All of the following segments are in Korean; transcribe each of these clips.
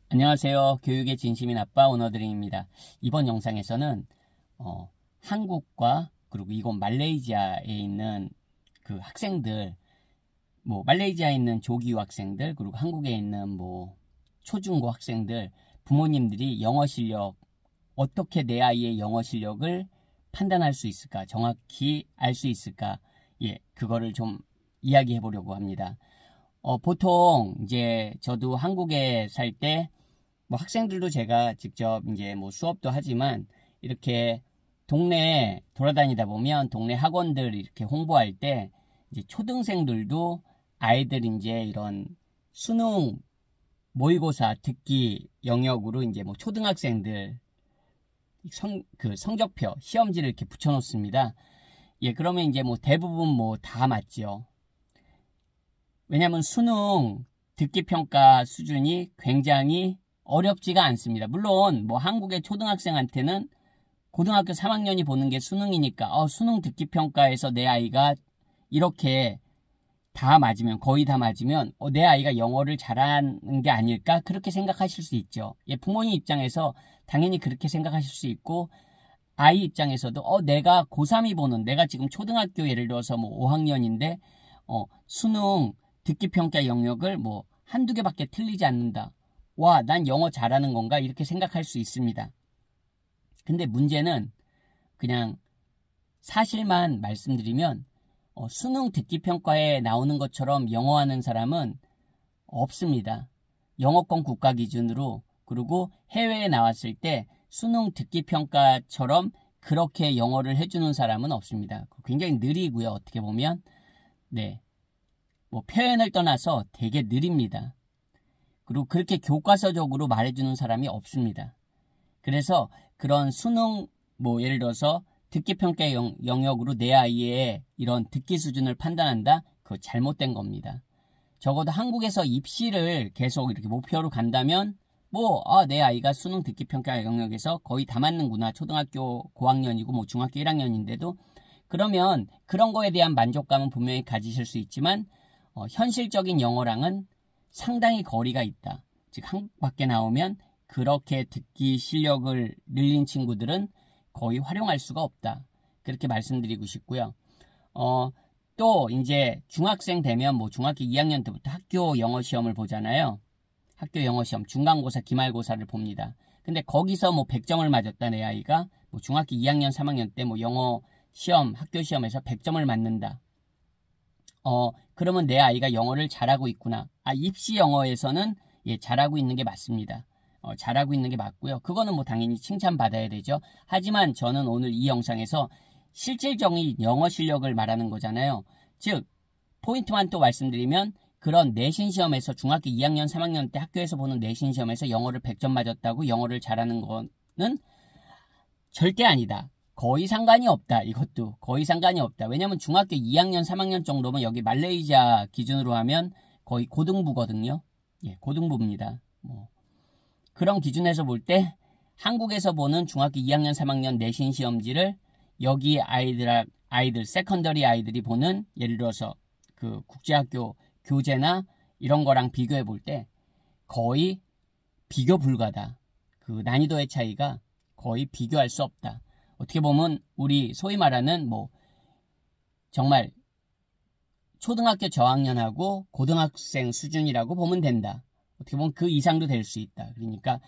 안녕하세요. 교육의 진심인 아빠 오너드림입니다. 이번 영상에서는 한국과 그리고 이곳 말레이시아에 있는 그 학생들, 말레이시아에 있는 조기 유학생들, 그리고 한국에 있는 초중고 학생들, 부모님들이 영어 실력, 어떻게 내 아이의 영어 실력을 판단할 수 있을까, 정확히 알 수 있을까, 그거를 좀 이야기해 보려고 합니다. 보통 이제 저도 한국에 살 때 학생들도 제가 직접 이제 수업도 하지만 이렇게 동네에 돌아다니다 보면 동네 학원들 이렇게 홍보할 때 이제 초등생들도 아이들 이제 이런 수능 모의고사 듣기 영역으로 이제 초등학생들 성적표 시험지를 이렇게 붙여놓습니다. 그러면 이제 대부분 다 맞죠. 왜냐하면 수능 듣기 평가 수준이 굉장히 어렵지가 않습니다. 물론 한국의 초등학생한테는 고등학교 3학년이 보는 게 수능이니까 수능 듣기 평가에서 내 아이가 이렇게 다 맞으면 거의 다 맞으면 내 아이가 영어를 잘하는 게 아닐까 그렇게 생각하실 수 있죠. 부모님 입장에서 당연히 그렇게 생각하실 수 있고 아이 입장에서도 내가 고3이 보는 내가 지금 초등학교 예를 들어서 5학년인데 수능 듣기 평가 영역을 한두 개밖에 틀리지 않는다. 와, 난 영어 잘하는 건가? 이렇게 생각할 수 있습니다. 근데 문제는 그냥 사실만 말씀드리면 수능 듣기 평가에 나오는 것처럼 영어하는 사람은 없습니다. 영어권 국가 기준으로 그리고 해외에 나왔을 때 수능 듣기 평가처럼 그렇게 영어를 해주는 사람은 없습니다. 굉장히 느리고요. 어떻게 보면 표현을 떠나서 되게 느립니다. 그리고 그렇게 교과서적으로 말해주는 사람이 없습니다. 그래서 그런 수능 예를 들어서 듣기평가 영역으로 내 아이의 이런 듣기 수준을 판단한다? 그거 잘못된 겁니다. 적어도 한국에서 입시를 계속 이렇게 목표로 간다면 내 아이가 수능 듣기평가 영역에서 거의 다 맞는구나. 초등학교 고학년이고 중학교 1학년인데도 그러면 그런 거에 대한 만족감은 분명히 가지실 수 있지만 현실적인 영어랑은 상당히 거리가 있다. 즉 한국 밖에 나오면 그렇게 듣기 실력을 늘린 친구들은 거의 활용할 수가 없다. 그렇게 말씀드리고 싶고요. 또 이제 중학생 되면 중학교 2학년 때부터 학교 영어 시험을 보잖아요. 학교 영어 시험, 중간고사, 기말고사를 봅니다. 근데 거기서 100점을 맞았다 내 아이가 중학교 2학년, 3학년 때 영어 시험, 학교 시험에서 100점을 맞는다. 그러면 내 아이가 영어를 잘하고 있구나. 입시 영어에서는 잘하고 있는 게 맞습니다. 잘하고 있는 게 맞고요. 그거는 당연히 칭찬받아야 되죠. 하지만 저는 오늘 이 영상에서 실질적인 영어 실력을 말하는 거잖아요. 즉 포인트만 또 말씀드리면 그런 내신 시험에서 중학교 2학년, 3학년 때 학교에서 보는 내신 시험에서 영어를 100점 맞았다고 영어를 잘하는 거는 절대 아니다. 거의 상관이 없다. 이것도 거의 상관이 없다. 왜냐하면 중학교 2학년, 3학년 정도면 여기 말레이시아 기준으로 하면 거의 고등부거든요. 고등부입니다. 그런 기준에서 볼 때 한국에서 보는 중학교 2학년, 3학년 내신 시험지를 여기 아이들 세컨더리 아이들이 보는 예를 들어서 그 국제학교 교재나 이런 거랑 비교해 볼 때 거의 비교 불가다. 그 난이도의 차이가 거의 비교할 수 없다. 어떻게 보면 우리 소위 말하는 정말 초등학교 저학년하고 고등학생 수준이라고 보면 된다. 어떻게 보면 그 이상도 될 수 있다. 그러니까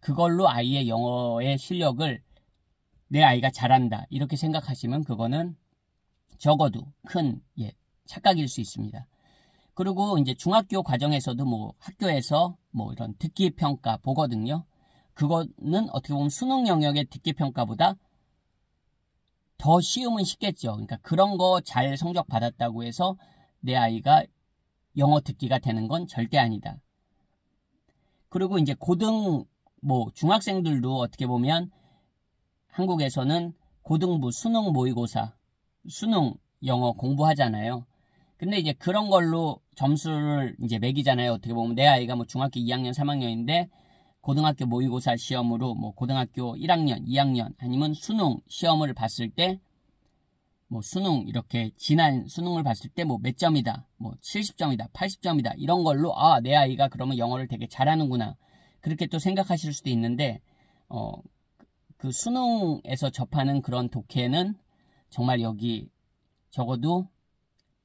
그걸로 아이의 영어의 실력을 내 아이가 잘한다. 이렇게 생각하시면 그거는 적어도 큰 착각일 수 있습니다. 그리고 이제 중학교 과정에서도 학교에서 이런 듣기 평가 보거든요. 그거는 어떻게 보면 수능 영역의 듣기 평가보다 더 쉬우면 쉽겠죠. 그러니까 그런 거 잘 성적 받았다고 해서 내 아이가 영어 듣기가 되는 건 절대 아니다. 그리고 이제 중학생들도 어떻게 보면 한국에서는 고등부 수능 모의고사, 수능 영어 공부하잖아요. 근데 이제 그런 걸로 점수를 이제 매기잖아요. 어떻게 보면 내 아이가 중학교 2학년, 3학년인데 고등학교 모의고사 시험으로 고등학교 1학년, 2학년 아니면 수능 시험을 봤을 때 수능 이렇게 지난 수능을 봤을 때 몇 점이다, 70점이다, 80점이다 이런 걸로 내 아이가 그러면 영어를 되게 잘하는구나 그렇게 또 생각하실 수도 있는데 그 수능에서 접하는 그런 독해는 정말 여기 적어도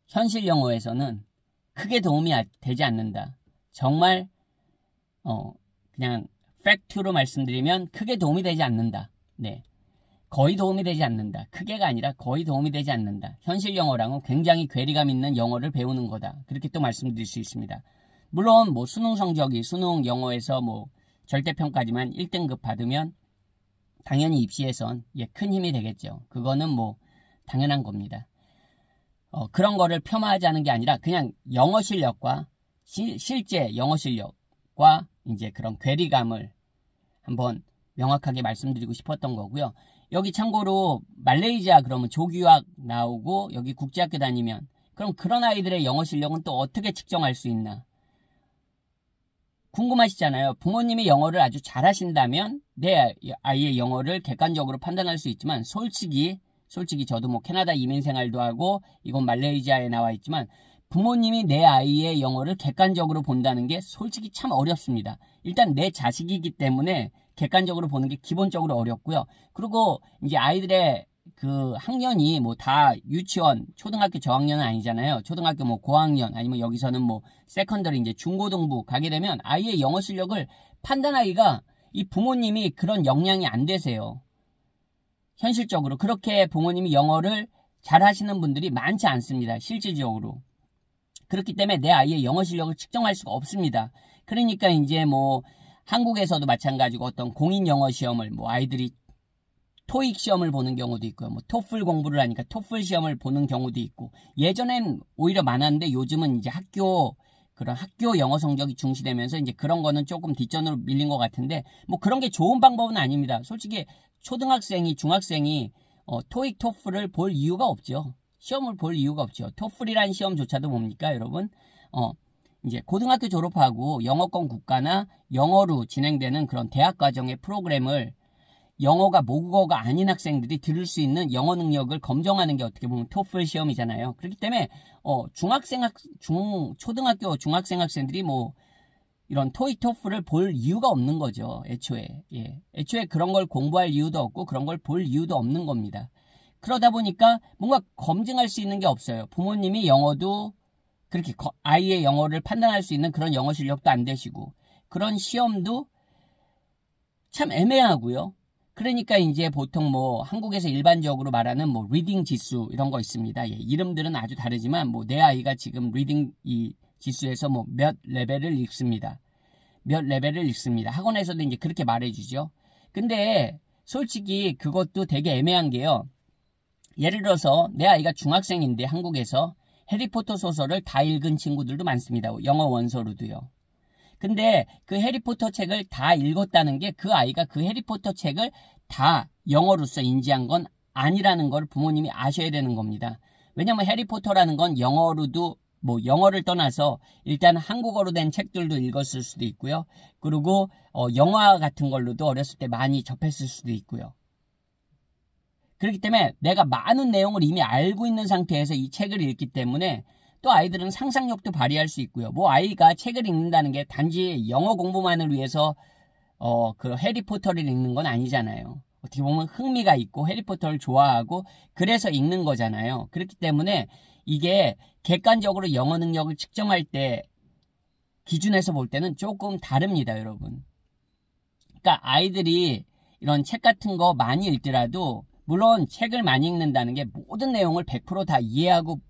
현실 영어에서는 크게 도움이 되지 않는다. 정말 그냥 팩트로 말씀드리면 크게 도움이 되지 않는다. 네, 거의 도움이 되지 않는다. 크게가 아니라 거의 도움이 되지 않는다. 현실 영어랑은 굉장히 괴리감 있는 영어를 배우는 거다. 그렇게 또 말씀드릴 수 있습니다. 물론 뭐 수능 성적이 수능 영어에서 뭐 절대평가지만 1등급 받으면 당연히 입시에선 큰 힘이 되겠죠. 그거는 뭐 당연한 겁니다. 그런 거를 폄하하자는 게 아니라 그냥 영어 실력과 실제 영어 실력과 이제 그런 괴리감을 한번 명확하게 말씀드리고 싶었던 거고요. 여기 참고로 말레이시아 그러면 조교학 나오고 여기 국제학교 다니면 그럼 그런 아이들의 영어 실력은 또 어떻게 측정할 수 있나? 궁금하시잖아요. 부모님이 영어를 아주 잘하신다면 내 아이의 영어를 객관적으로 판단할 수 있지만 솔직히 저도 뭐 캐나다 이민 생활도 하고 이건 말레이시아에 나와 있지만 부모님이 내 아이의 영어를 객관적으로 본다는 게 솔직히 참 어렵습니다. 일단 내 자식이기 때문에 객관적으로 보는 게 기본적으로 어렵고요. 그리고 이제 아이들의 그 학년이 뭐 다 유치원, 초등학교 저학년은 아니잖아요. 초등학교 뭐 고학년 아니면 여기서는 뭐 세컨더리 이제 중고등부 가게 되면 아이의 영어 실력을 판단하기가 이 부모님이 그런 역량이 안 되세요. 현실적으로 그렇게 부모님이 영어를 잘 하시는 분들이 많지 않습니다. 실질적으로. 그렇기 때문에 내 아이의 영어 실력을 측정할 수가 없습니다. 그러니까 이제 뭐 한국에서도 마찬가지고 어떤 공인 영어 시험을 뭐 아이들이 토익 시험을 보는 경우도 있고요. 뭐 토플 공부를 하니까 토플 시험을 보는 경우도 있고 예전엔 오히려 많았는데 요즘은 이제 그런 학교 영어 성적이 중시되면서 이제 그런 거는 조금 뒷전으로 밀린 것 같은데 뭐 그런 게 좋은 방법은 아닙니다. 솔직히 초등학생이 중학생이 토익 토플을 볼 이유가 없죠. 시험을 볼 이유가 없죠. 토플이라는 시험조차도 뭡니까 여러분? 이제 고등학교 졸업하고 영어권 국가나 영어로 진행되는 그런 대학 과정의 프로그램을 영어가 모국어가 아닌 학생들이 들을 수 있는 영어 능력을 검정하는 게 어떻게 보면 토플 시험이잖아요. 그렇기 때문에 초등학교 중학생 학생들이 뭐 이런 토익 토플을 볼 이유가 없는 거죠. 애초에. 애초에 그런 걸 공부할 이유도 없고 그런 걸 볼 이유도 없는 겁니다. 그러다 보니까 뭔가 검증할 수 있는 게 없어요. 부모님이 영어도 그렇게 아이의 영어를 판단할 수 있는 그런 영어 실력도 안 되시고 그런 시험도 참 애매하고요. 그러니까 이제 보통 뭐 한국에서 일반적으로 말하는 뭐 리딩 지수 이런 거 있습니다. 이름들은 아주 다르지만 뭐 내 아이가 지금 리딩 이 지수에서 뭐 몇 레벨을 읽습니다. 몇 레벨을 읽습니다. 학원에서도 이제 그렇게 말해주죠. 근데 솔직히 그것도 되게 애매한 게요. 예를 들어서 내 아이가 중학생인데 한국에서 해리포터 소설을 다 읽은 친구들도 많습니다. 영어 원서로도요. 근데 그 해리포터 책을 다 읽었다는 게 그 아이가 그 해리포터 책을 다 영어로서 인지한 건 아니라는 걸 부모님이 아셔야 되는 겁니다. 왜냐면 해리포터라는 건 영어로도 뭐 영어를 떠나서 일단 한국어로 된 책들도 읽었을 수도 있고요. 그리고 영화 같은 걸로도 어렸을 때 많이 접했을 수도 있고요. 그렇기 때문에 내가 많은 내용을 이미 알고 있는 상태에서 이 책을 읽기 때문에 또 아이들은 상상력도 발휘할 수 있고요. 뭐 아이가 책을 읽는다는 게 단지 영어 공부만을 위해서 그 해리포터를 읽는 건 아니잖아요. 어떻게 보면 흥미가 있고 해리포터를 좋아하고 그래서 읽는 거잖아요. 그렇기 때문에 이게 객관적으로 영어 능력을 측정할 때 기준에서 볼 때는 조금 다릅니다, 여러분. 그러니까 아이들이 이런 책 같은 거 많이 읽더라도 물론 책을 많이 읽는다는 게 모든 내용을 100% 다 이해하고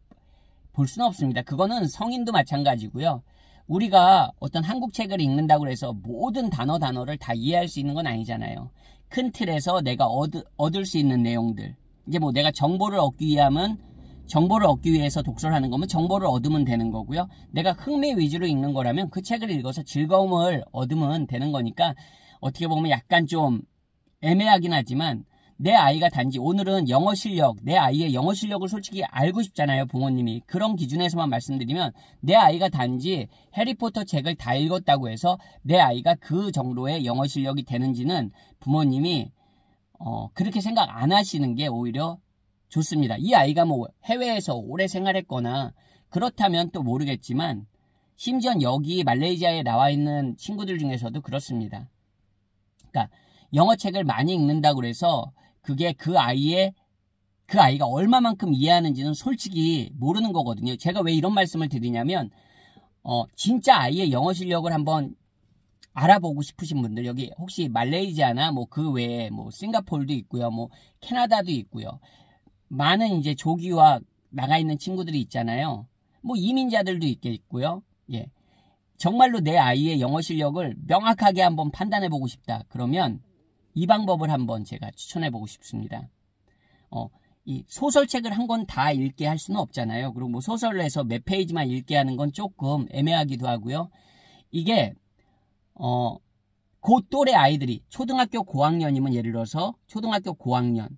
볼 수는 없습니다. 그거는 성인도 마찬가지고요. 우리가 어떤 한국 책을 읽는다고 해서 모든 단어를 다 이해할 수 있는 건 아니잖아요. 큰 틀에서 내가 얻을 수 있는 내용들. 이제 뭐 내가 정보를 얻기 위해서 독서를 하는 거면 정보를 얻으면 되는 거고요. 내가 흥미 위주로 읽는 거라면 그 책을 읽어서 즐거움을 얻으면 되는 거니까 어떻게 보면 약간 좀 애매하긴 하지만 내 아이가 단지 오늘은 영어 실력, 내 아이의 영어 실력을 솔직히 알고 싶잖아요, 부모님이. 그런 기준에서만 말씀드리면 내 아이가 단지 해리포터 책을 다 읽었다고 해서 내 아이가 그 정도의 영어 실력이 되는지는 부모님이 그렇게 생각 안 하시는 게 오히려 좋습니다. 이 아이가 뭐 해외에서 오래 생활했거나 그렇다면 또 모르겠지만 심지어 여기 말레이시아에 나와 있는 친구들 중에서도 그렇습니다. 그러니까 영어책을 많이 읽는다고 해서 그게 그 아이가 얼마만큼 이해하는지는 솔직히 모르는 거거든요. 제가 왜 이런 말씀을 드리냐면 진짜 아이의 영어 실력을 한번 알아보고 싶으신 분들, 여기 혹시 말레이시아나 뭐 그 외에 뭐 싱가포르도 있고요, 뭐 캐나다도 있고요. 많은 이제 조기유학 나가 있는 친구들이 있잖아요. 뭐 이민자들도 있겠고요. 예. 정말로 내 아이의 영어 실력을 명확하게 한번 판단해 보고 싶다. 그러면 이 방법을 한번 제가 추천해 보고 싶습니다. 이 소설책을 한 권 다 읽게 할 수는 없잖아요. 그리고 뭐 소설을 해서 몇 페이지만 읽게 하는 건 조금 애매하기도 하고요. 이게 그 또래 아이들이 초등학교 고학년이면 예를 들어서 초등학교 고학년,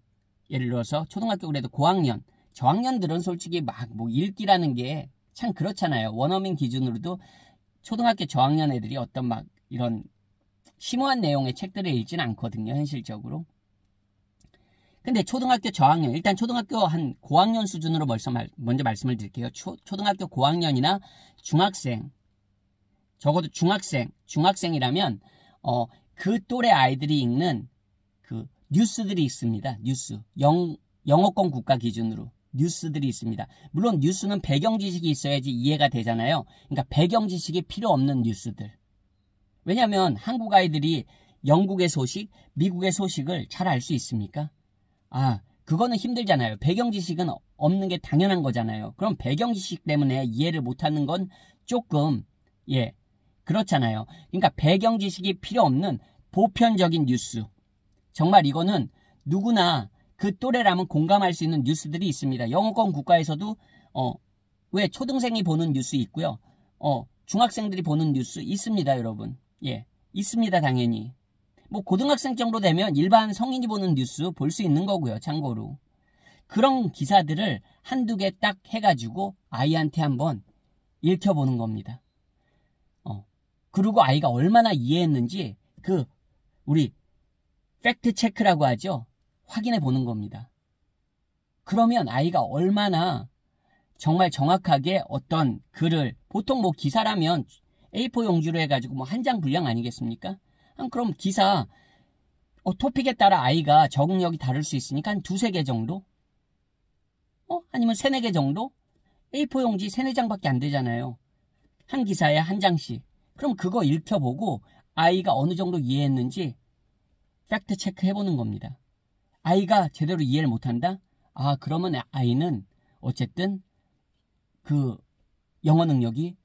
예를 들어서 초등학교 그래도 고학년, 저학년들은 솔직히 막 뭐 읽기라는 게 참 그렇잖아요. 원어민 기준으로도 초등학교 저학년 애들이 어떤 막 이런 심오한 내용의 책들을 읽지는 않거든요. 현실적으로. 근데 초등학교 저학년, 일단 초등학교 한 고학년 수준으로 먼저 말씀을 드릴게요. 초등학교 고학년이나 중학생, 적어도 중학생이라면 그 또래 아이들이 읽는 그 뉴스들이 있습니다. 뉴스, 영어권 국가 기준으로 뉴스들이 있습니다. 물론 뉴스는 배경 지식이 있어야지 이해가 되잖아요. 그러니까 배경 지식이 필요 없는 뉴스들. 왜냐하면 한국 아이들이 영국의 소식, 미국의 소식을 잘 알 수 있습니까? 그거는 힘들잖아요. 배경 지식은 없는 게 당연한 거잖아요. 그럼 배경 지식 때문에 이해를 못하는 건 조금 그렇잖아요. 그러니까 배경 지식이 필요 없는 보편적인 뉴스. 정말 이거는 누구나 그 또래라면 공감할 수 있는 뉴스들이 있습니다. 영어권 국가에서도 왜 초등생이 보는 뉴스 있고요. 중학생들이 보는 뉴스 있습니다, 여러분. 있습니다, 당연히. 뭐 고등학생 정도 되면 일반 성인이 보는 뉴스 볼 수 있는 거고요, 참고로. 그런 기사들을 한두 개 딱 해가지고 아이한테 한번 읽혀보는 겁니다. 그리고 아이가 얼마나 이해했는지 우리 팩트 체크라고 하죠. 확인해 보는 겁니다. 그러면 아이가 얼마나 정말 정확하게 어떤 글을, 보통 뭐 기사라면 A4 용지로 해가지고 뭐 한 장 분량 아니겠습니까? 그럼 기사 토픽에 따라 아이가 적응력이 다를 수 있으니까 한 두세 개 정도? 아니면 세네 개 정도? A4 용지 세네 장밖에 안 되잖아요. 한 기사에 한 장씩. 그럼 그거 읽혀보고 아이가 어느 정도 이해했는지 팩트 체크 해보는 겁니다. 아이가 제대로 이해를 못한다? 그러면 아이는 어쨌든 그 영어 능력이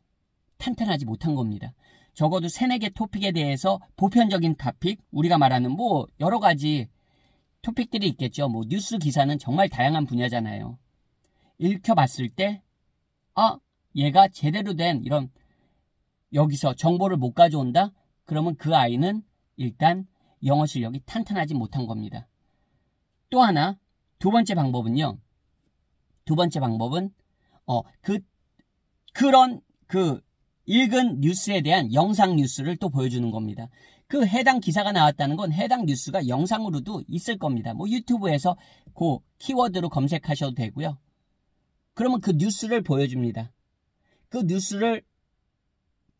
탄탄하지 못한 겁니다. 적어도 세네 개 토픽에 대해서 보편적인 토픽, 우리가 말하는 뭐 여러 가지 토픽들이 있겠죠. 뭐 뉴스 기사는 정말 다양한 분야잖아요. 읽혀봤을 때 얘가 제대로 된 이런 여기서 정보를 못 가져온다? 그러면 그 아이는 일단 영어 실력이 탄탄하지 못한 겁니다. 또 하나, 두 번째 방법은요. 두 번째 방법은 그런 읽은 뉴스에 대한 영상 뉴스를 또 보여주는 겁니다. 그 해당 기사가 나왔다는 건 해당 뉴스가 영상으로도 있을 겁니다. 뭐 유튜브에서 그 키워드로 검색하셔도 되고요. 그러면 그 뉴스를 보여줍니다. 그 뉴스를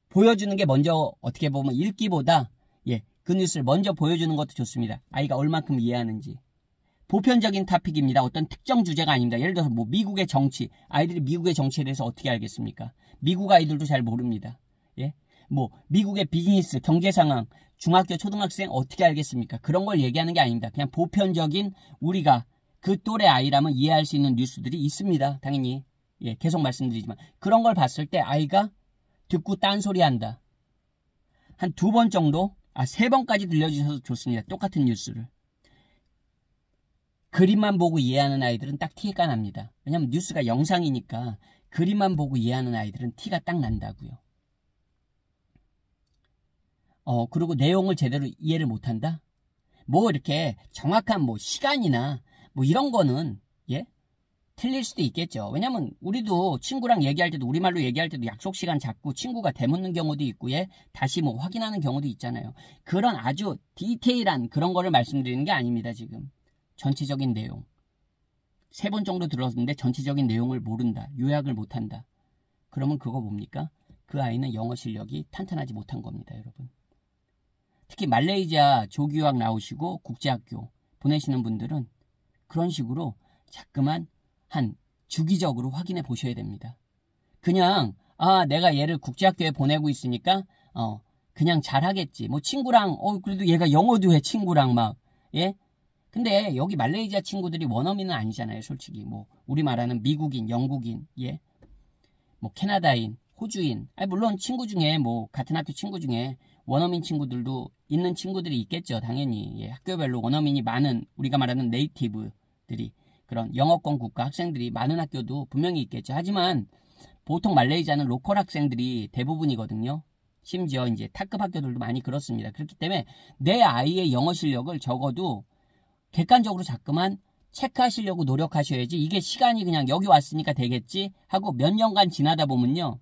보여주는 게 먼저 어떻게 보면 읽기보다 그 뉴스를 먼저 보여주는 것도 좋습니다. 아이가 얼만큼 이해하는지. 보편적인 토픽입니다. 어떤 특정 주제가 아닙니다. 예를 들어서 뭐 미국의 정치, 아이들이 미국의 정치에 대해서 어떻게 알겠습니까? 미국 아이들도 잘 모릅니다. 뭐 미국의 비즈니스, 경제 상황, 중학교, 초등학생 어떻게 알겠습니까? 그런 걸 얘기하는 게 아닙니다. 그냥 보편적인 우리가 그 또래 아이라면 이해할 수 있는 뉴스들이 있습니다. 당연히. 계속 말씀드리지만 그런 걸 봤을 때 아이가 듣고 딴소리 한다. 한 두 번 정도, 세 번까지 들려주셔도 좋습니다. 똑같은 뉴스를. 그림만 보고 이해하는 아이들은 딱 티가 납니다. 왜냐하면 뉴스가 영상이니까 그림만 보고 이해하는 아이들은 티가 딱 난다고요. 그리고 내용을 제대로 이해를 못한다? 뭐 이렇게 정확한 뭐 시간이나 뭐 이런 거는 틀릴 수도 있겠죠. 왜냐면 우리도 친구랑 얘기할 때도 우리말로 얘기할 때도 약속 시간 잡고 친구가 되묻는 경우도 있고 다시 뭐 확인하는 경우도 있잖아요. 그런 아주 디테일한 그런 거를 말씀드리는 게 아닙니다. 지금 전체적인 내용 3번 정도 들었는데 전체적인 내용을 모른다. 요약을 못한다. 그러면 그거 뭡니까? 그 아이는 영어 실력이 탄탄하지 못한 겁니다, 여러분. 특히 말레이시아 조교학 나오시고 국제학교 보내시는 분들은 그런 식으로 자꾸만 주기적으로 확인해 보셔야 됩니다. 그냥 내가 얘를 국제학교에 보내고 있으니까 그냥 잘하겠지. 뭐 친구랑 그래도 얘가 영어도 해, 친구랑 막. 예? 근데 여기 말레이시아 친구들이 원어민은 아니잖아요, 솔직히. 뭐 우리 말하는 미국인, 영국인, 예? 뭐 캐나다인, 호주인. 물론 친구 중에 뭐 같은 학교 친구 중에 원어민 친구들도 있는 친구들이 있겠죠, 당연히. 예, 학교별로 원어민이 많은, 우리가 말하는 네이티브들이, 그런 영어권 국가 학생들이 많은 학교도 분명히 있겠죠. 하지만 보통 말레이시아는 로컬 학생들이 대부분이거든요. 심지어 이제 탑급 학교들도 많이 그렇습니다. 그렇기 때문에 내 아이의 영어 실력을 적어도 객관적으로 자꾸만 체크하시려고 노력하셔야지, 이게 시간이 그냥 여기 왔으니까 되겠지 하고 몇 년간 지나다 보면요,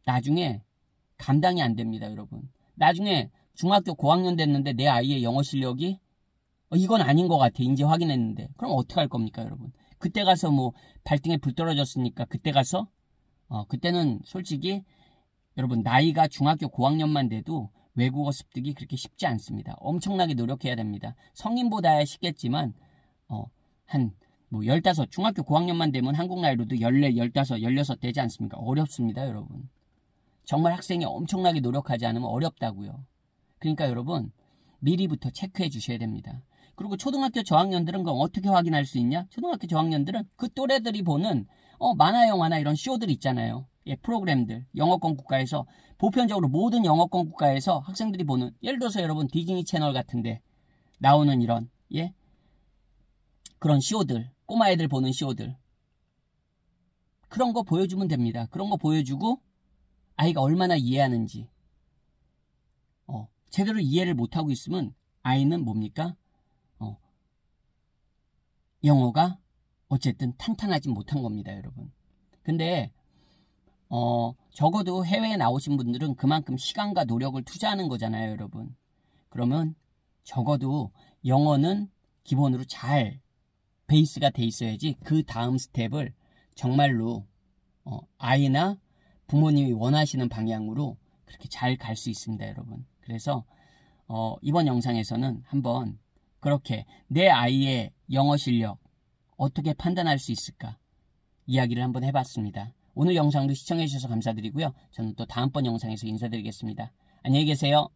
나중에 감당이 안 됩니다, 여러분. 나중에 중학교 고학년 됐는데 내 아이의 영어 실력이 이건 아닌 것 같아, 이제 확인했는데. 그럼 어떻게 할 겁니까, 여러분? 그때 가서 뭐 발등에 불 떨어졌으니까 그때 가서 그때는 솔직히 여러분, 나이가 중학교 고학년만 돼도 외국어 습득이 그렇게 쉽지 않습니다. 엄청나게 노력해야 됩니다. 성인보다야 쉽겠지만 뭐 15, 중학교 고학년만 되면 한국 나이로도 14, 15, 16 되지 않습니까? 어렵습니다, 여러분. 정말 학생이 엄청나게 노력하지 않으면 어렵다고요. 그러니까 여러분, 미리부터 체크해 주셔야 됩니다. 그리고 초등학교 저학년들은 그럼 어떻게 확인할 수 있냐? 초등학교 저학년들은 그 또래들이 보는 만화 영화나 이런 쇼들 있잖아요. 예, 프로그램들, 영어권 국가에서, 보편적으로 모든 영어권 국가에서 학생들이 보는, 예를 들어서 여러분 디즈니 채널 같은데 나오는 이런, 예, 그런 쇼들, 꼬마 애들 보는 쇼들, 그런 거 보여주면 됩니다. 그런 거 보여주고 아이가 얼마나 이해하는지, 제대로 이해를 못하고 있으면 아이는 뭡니까? 영어가 어쨌든 탄탄하지 못한 겁니다, 여러분. 근데 적어도 해외에 나오신 분들은 그만큼 시간과 노력을 투자하는 거잖아요, 여러분. 그러면 적어도 영어는 기본으로 잘 베이스가 돼 있어야지 그 다음 스텝을 정말로 아이나 부모님이 원하시는 방향으로 그렇게 잘 갈 수 있습니다, 여러분. 그래서 이번 영상에서는 한번 그렇게 내 아이의 영어 실력 어떻게 판단할 수 있을까 이야기를 한번 해봤습니다. 오늘 영상도 시청해주셔서 감사드리고요. 저는 또 다음번 영상에서 인사드리겠습니다. 안녕히 계세요.